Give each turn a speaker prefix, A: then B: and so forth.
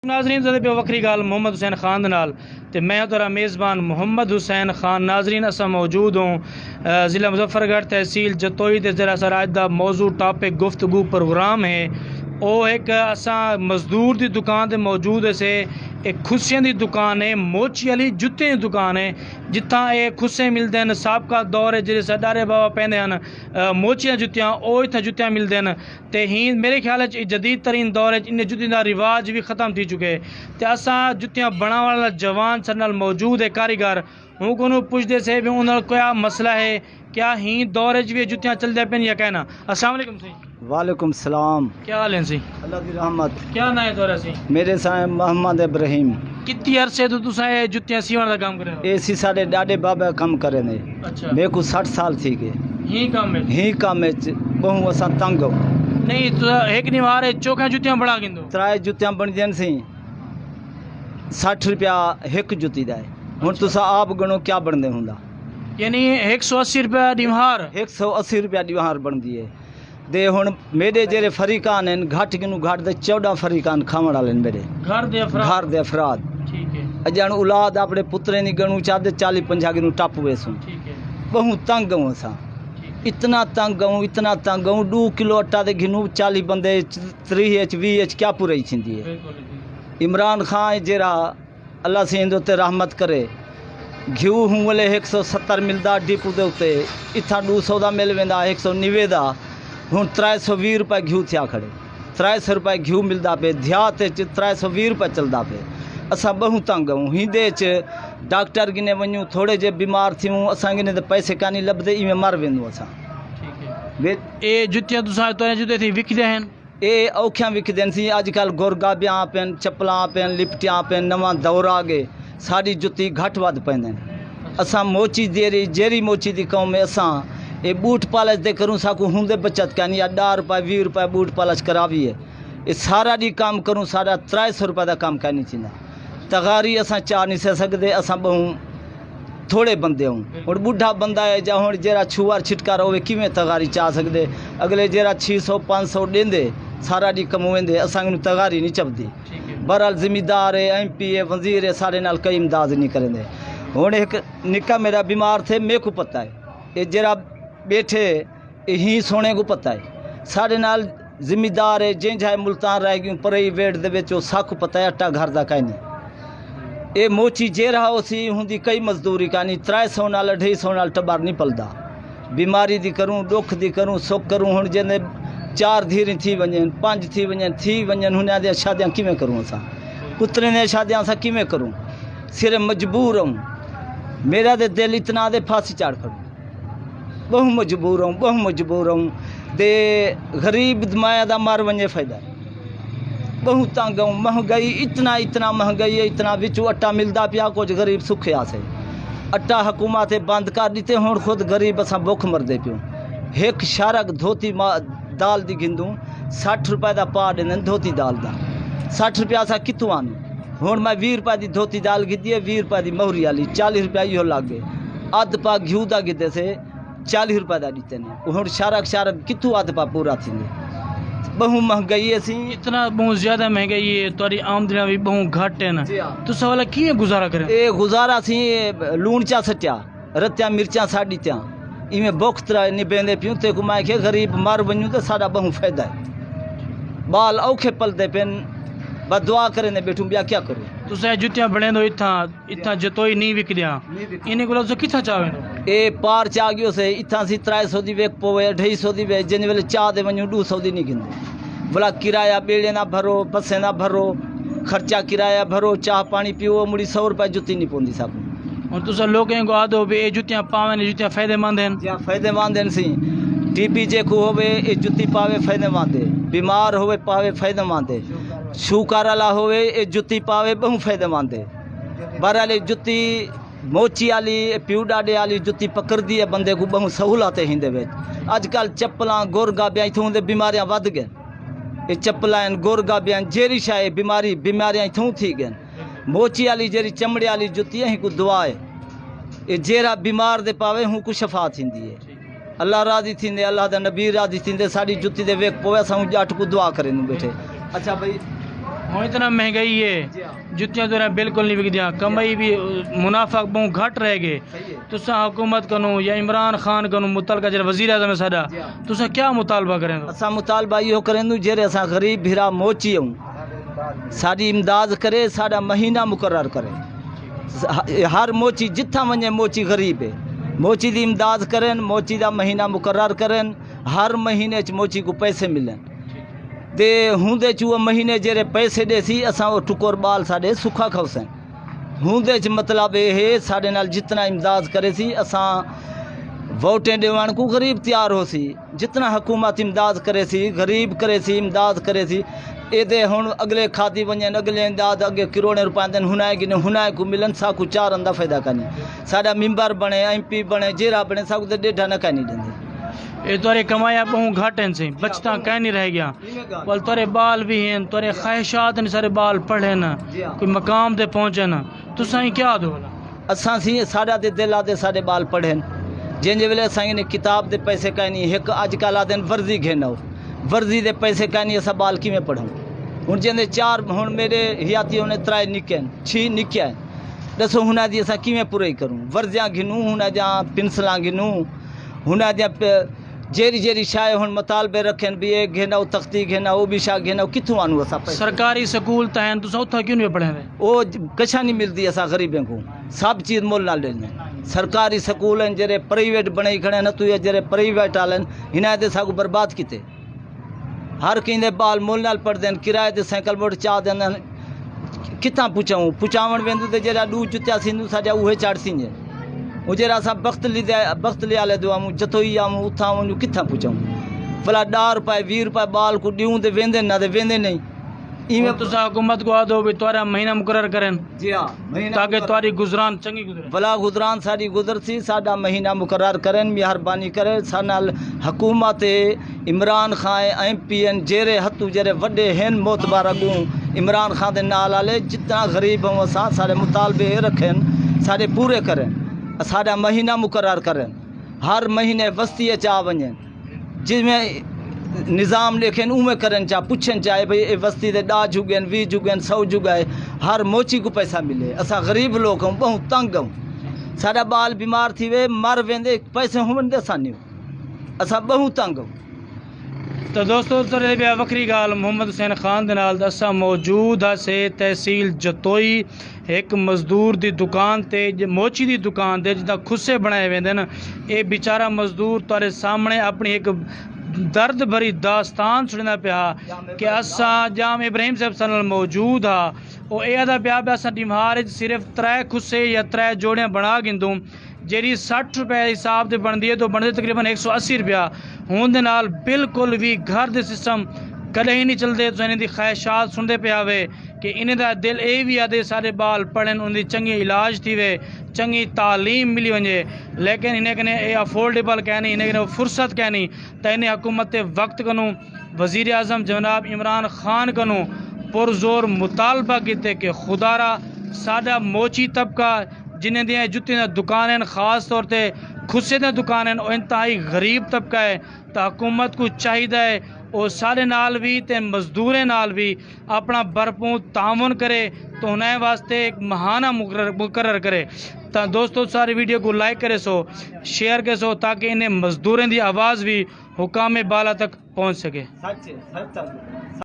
A: नाजरीन ज़दे पे वक्री गाल मोहम्मद हुसैन खान दे नाल ते मैं तेरा मेज़बान मोहम्मद हुसैन खान। नाजरीन असा मौजूद हूँ ज़िला मुजफ्फरगढ़ तहसील जतोई ते जरा सर अज दा मौजू टॉपिक गुफ्तगू प्रोग्राम है ओ एक असा मजदूर दी दुकान ते मौजूद है से एक खुशियां दी दुकान है, मोची वाली जुत्ते दी दुकान है जिथा ये खुसे मिलते हैं। साबका दौर है जिसे सरदारे बाबा पहनते हैं मोचियां जुत्तियां ओ इतना जुत्तियां मिलते हैं ते ही मेरे ख्याल जदीद तरीन दौर है इन जुत्तियों का रिवाज भी ख़त्म थी चुके ते असा जुत्तियां बनाने वाला जवान सर नाल मौजूद है कारीगर हूँ को पुछते से भी उन क्या मसला है, क्या ही दौर भी जुत्तियां चलते पे या कहना। अस्सलाम वालेकुम सी।
B: वालेकुम सलाम।
A: क्या हाल है सी?
B: अल्लाह दी रहमत।
A: क्या ना है दौरा सी?
B: मेरे साथ मोहम्मद इब्राहिम।
A: कितनी अरसे तो तुसा ये जुत्तियां सीवन का काम करे हो?
B: एसी साडे डाडे बाबा काम करे ने।
A: अच्छा।
B: मेरे को 60 साल थी के
A: ही काम
B: में बहु असा तंग हो
A: नहीं तो एक निवार चौखा जुत्तियां बड़ा गिंदो
B: त्राए जुत्तियां बन जन सी 60 रुपया एक जुत्ती दा है। हुन तुसा आप गणो क्या बनदे हुंदा,
A: यानी 180 रुपया दिहार
B: 180 रुपया दिहार बनदी है दे। हुन मेरे जेरे फरीकान हैं घट गिनू घट दे 14 फरीकान खावण वाले मेरे
A: घर दे
B: अफराद।
A: ठीक है।
B: अजन औलाद अपने पुत्रे नी गणू चाहते 40-50 गिनू टप वेसू।
A: ठीक है।
B: बहु तंग हूँ असा, इतना तंग हूँ 2 किलो आटा दे घिनू 40 बंदे 30 20 क्या पूरी थी है। इमरान खान जरा अल्लाह से इंदो ते रहमत करे घिऊ हूँ वाले 170 मिलता डिपू के उत्ते इतना 200 का मिल वेंदा 190 का। हूँ 320 रुपये घिऊ थिया खड़े 300 रुपये घिऊ मिलता पे देहात 320 रुपये चलता पे। असा बहु तंग हूँ हिंदे डॉक्टर गिने वनूँ थोड़े जे बीमार थियूं असा गिने तो पैसे कानी लभदे इवें मर वेंदो असा।
A: ए जुत्तियां तुसा तो जुते थी विकदे हैं
B: ये औखियां विकदे सी अजकल गुरगाबियां पेन चप्पलां पेन लिपटियां पेन नवा दौर आ गए साड़ी जुत्ती घट वध पैंदे असा मोची जेरी मोची दी कौम में असा ये बूट पालच दे करूँ साकू हुंदे बचत कानी या 10 रुपये 20 रुपये बूट पालच करावी है ये सारा डी काम करूँ सारा 300 रुपये का काम करनी थींदा। तगारी असा चाह नहीं सह सकते असा बहु थोड़े बंदे हूँ और बुढ़ा बंदा है जा हूँ जरा छुआर छिटकार होवे किवें तगारी चाह सकते अगले जरा 600-500 देंदे सारा डी कमवेंदे असा तगारी नहीं चपदी। बहरहाल जिमीदार है MP है वजीर है सारे नाल कई इमदाद नहीं करेंदे। हूँ एक निका मेरा बीमार थे मेरे को पता है ये जरा बैठे ही सोने को पता है सारे नाल जिमीदार है जिन जाए मुल्तान रह गई पर वेट दे विच साकू पता है आटा घर का कहीं नहीं। ये मोची जे रहा उसी होंगी कई मजदूरी कानी 300 नाल 250 नाल टबर नहीं पलदा। बीमारी दी करूँ दुख दी करूँ सुख करूँ हूँ जैसे 4 धीर थी वजन 5 थी वजन हुन दे शादियाँ किमें करूँ असा पुत्रे ने शादियाँ असा किमें करूँ सिर्फ मजबूर हूँ मेरा दे दिल इतना दे फांसी चाड़ करूँ बहु मजबूर हूँ दे गरीब माया दा मार वजे फायदा बहु तंग हूँ। महंगाई इतना महंगाई है इतना बिचू आटा मिलता पिया कुछ गरीब सुखे आसे आटा हुकूमत बंद कर दीते हूँ खुद गरीब असा भुख मरदे प्यो। एक शारक धोती दाल दी गिंदू 60 रुपये का पा देने धोती दाल का 60 रुपया असा कितों आनी हूँ मैं 20 रुपये की धोती दाल गिद्दी है 20 रुपये की मोहरी वाली 40 रुपया इो लग गए अध पा घिऊ का गिद्दे से 40 रुपये का दीते ने हूँ शारक कितों अध पा पूरा थी बहु महंगाई असी
A: इतना बहुत ज्यादा महंगाई है तुहारी आमदनी भी बहुत घट है ना तो सवाल की गुजारा करें
B: ये गुजारा सी लूण चा सटिया रत्या मिर्चा साड़ी त्या इवें बुख तरह निबेंदे पियूं ते मैं के गरीब मर वनूं तो साडा बहु फायदा है बाल औखे पलते पेन बस दुआ करे ने बैठूं बिया क्या करूँ।
A: तुसा जुत्तियां बने दो इतना जतोई नहीं विकदियां इन्हें को तो किथा चावे
B: ए पार चा गयो से इतना सी 300 दी वेक पवे 250 दी वे जिन वेले चाह दे वनूं 200 दी नहीं गिंदे भला किराया बेड़े ना भरो बसे ना भरो खर्चा किराया भरो चाह पानी पियो मुड़ी 100 रुपये जुत्ती नहीं पौंदी साकू
A: और तुसा लोगों को आदो भी ये जुत्तियां पावे जुत्तियां फायदेमंद हैं
B: या फायदेमंद हैं सी TB जे को होवे ये जुत्ती पावे फायदेमंद है बीमार होवे पावे फायदेमंद है शुकर वाला होवे ये जुत्ती पावे बहु फायदेमंद है। बहरहाल जुत्ती मोची वाली प्यू डाडे वाली जुत्ती पकड़दी है बंदे को बहु सहूलत हिंदे विच अजकल चप्पलां गुरगाबियां इथों दे बीमारियां वध गए ये चप्पलां गुरगाबियां जेरी शाए बीमारियां इथों थी गए मोची वाली जेरी चमड़े वाली जुत्ती अहीं को दुआ है ये जेरा बीमार दे पावे हूँ को शफा थींदी है अल्लाह राजी थींदे अल्लाह दा नबी राजी थींदे साड़ी जुत्ती दे वेख पवे असां जट को दुआ करें बैठे। अच्छा भाई
A: ਹੁਣ इतना महंगाई है जुतियां तो बिल्कुल नहीं विकदियां कमाई भी मुनाफा बहुत घट रह गए तुसा हुकूमत कनो या इमरान खान कनो मुतलका जो वजीर आजम है साडा तुसा क्या मुतालबा करें
B: असां मुतालबा इहो करें जेरे असां गरीब भिरा मोची हूँ साड़ी इमदाद करे साडा महीना मुकर्रर करे हर मोची जिथा वने मोची गरीब है मोची दी इमदाद करें मोची दा महीना मुकर्रर करें हर महीने च मोची को पैसे मिलन ते हुंदे च वो महीने जेरे पैसे देसी असां वो टुकोर बाल साडे सुखा खवसन हुंदे च मतलब ये साडे नाल जितना इमदाद करे सी असां वोटें देवण को गरीब तैयार हो सी जितना हुकूमत इमदाद करे सी गरीब करे सी इमदाद करे सी एदे हुन अगले खाती वञन अगले इमदाद अगे करोड़े रुपया देन हुनाए गिने हुनाए को मिलन साकू चार अंदा फायदा कानी साडा मेंबर बने MP बने जेरा बने साकू ते डेढ़ा न कानी देंदे
A: ये तोरे कमाया बहुत घट हैं से बचता कहीं नहीं रह गया पल तोरे बाल भी हैं तोरे ख्वाहिशात ने सारे बाल पढ़े न कोई मकाम ते पहुँचे न तुसा क्या दो
B: असां सी साडा ते दिल आदे साडे बाल पढ़े जंहिंजे वेले असांखे ने किताब दे पैसे कानी हिकु अॼुकल्ह आदन वर्जी घेनो वर्जी दे पैसे कानी असां बाल किवें पढ़ूं हुन जंहिंजे चार हुन मेरे हियाती हुन त्राए निके आहिनि 6 निकिया आहिनि ॾिसो हुन जी असां किवें पूरी करूं वर्जियां घिनूं हुन जा पिंसलां घिनूं हुन जा जेरी जेरी शाय हुन मुतालबे रखन भी ये घेना तख्ती घेना वो भी शा घेना किथों आनू असा
A: सरकारी स्कूल तहन तुसा उथा क्यों नहीं पढ़े
B: वो कछा नहीं मिलती असा गरीबें को सब चीज़ मोल ना लेने सरकारी स्कूल हैं जेरे प्राइवेट बने खड़े न तू जेरे प्राइवेट आलन हिना दे सागू बर्बाद किते हर कहीं बाल मोल नाल पढ़ देन किराए ते साइकिल मोटर चा देन किथा पुछाऊं पुछावण वेंदू ते जेरा डू जुत्या सिंधु साजा उहे चाड़सी जे वो जरा असां वक्त लिया ले दुआऊं जतोई आऊं उथा वञूं किथा पुछाऊं भला 10 रुपए 20 रुपए बाल को ॾियूं ते वेंदे ना ते वेंदे नहीं इवें
A: तुसा हुकूमत को आदो भी तोरा महीना मुकर्रर करें
B: जी हाँ महीना
A: ताकि तोरी गुजरान चंगी गुजरे
B: भला गुजरान साडी गुजरसी साडा महीना मुकर्रर करें मेहरबानी करे सानाल हुकूमत इमरान खान MP जेरे हथू जेरे वड्डे हैं मोतबार अगू इमरान खान दे नाल आले जितना गरीब हूँ असां साडे मुतालबे रखें साडे पूरे करें साडा महीना मुकर्रर करें हर महीने वस्ती चा वञन जिसमें निज़ाम लिखें उमें करें चा पुछन चाहे भाई ये वस्ती दे 10 जुगन 20 जुगन 100 जुगाए हर मोची को पैसा मिले असा गरीब लोग हूँ बहुत तंग हूँ साडा बाल बीमार थी वे मर वेंदे पैसे हुन दे सानी असा बहुत तंग हूँ
A: तो दोस्तों तोरे भी वक्री गाल मोहम्मद हुसैन खान दे नाल असा मौजूद से तहसील जतोई एक मजदूर दी दुकान ते मोची दी दुकान ते जिदा खुस्से बनाए वेंदे न ये बेचारा मजदूर तोरे सामने अपनी एक दर्द भरी दास्तान सुनना पिया कि असा जाम इब्राहिम साहब सन मौजूद हा वो एदा पिया असा डिमार सिर्फ 3 खुस्से या 3 जोड़ियां बना गिंदूं जेरी 60 रुपए हिसाब से बनती है तो बनते तकरीबन 180 रुपया होने नाल बिल्कुल भी घर दे सिस्टम कदे ही नहीं चलते तो इन्हें ख्वाहिशात सुनते पे आवे कि इन्हें दा दिल ये भी आदे सारे बाल पढ़न उनकी चंगी इलाज थी वे चंगी तालीम मिली वजे लेकिन इन्हें कने ये अफोर्डेबल कहनी इन्हें कने फुर्सत कहनी तो इन्हें हुकूमत वक्त कनू वज़ीर आज़म जनाब इमरान खान कनू पुरजोर मुतालबा किते कि खुदारा साडा मोची तबका जिन्हें दियाँ जुत्ती दुकान खास तौर पर खुस्से दी दुकान इंतहाई गरीब तबका है तो हुकूमत को चाहिए और सारे नाल भी ते मजदूरें नाल भी अपना भरपूर तामुन करे तो उन्हें वास्ते एक महाना मुकर्रर करे तो दोस्तों सारी वीडियो को लाइक करे सो शेयर करे सो ताकि इन्हें मजदूरें की आवाज़ भी हुकाम बाला तक पहुँच सके।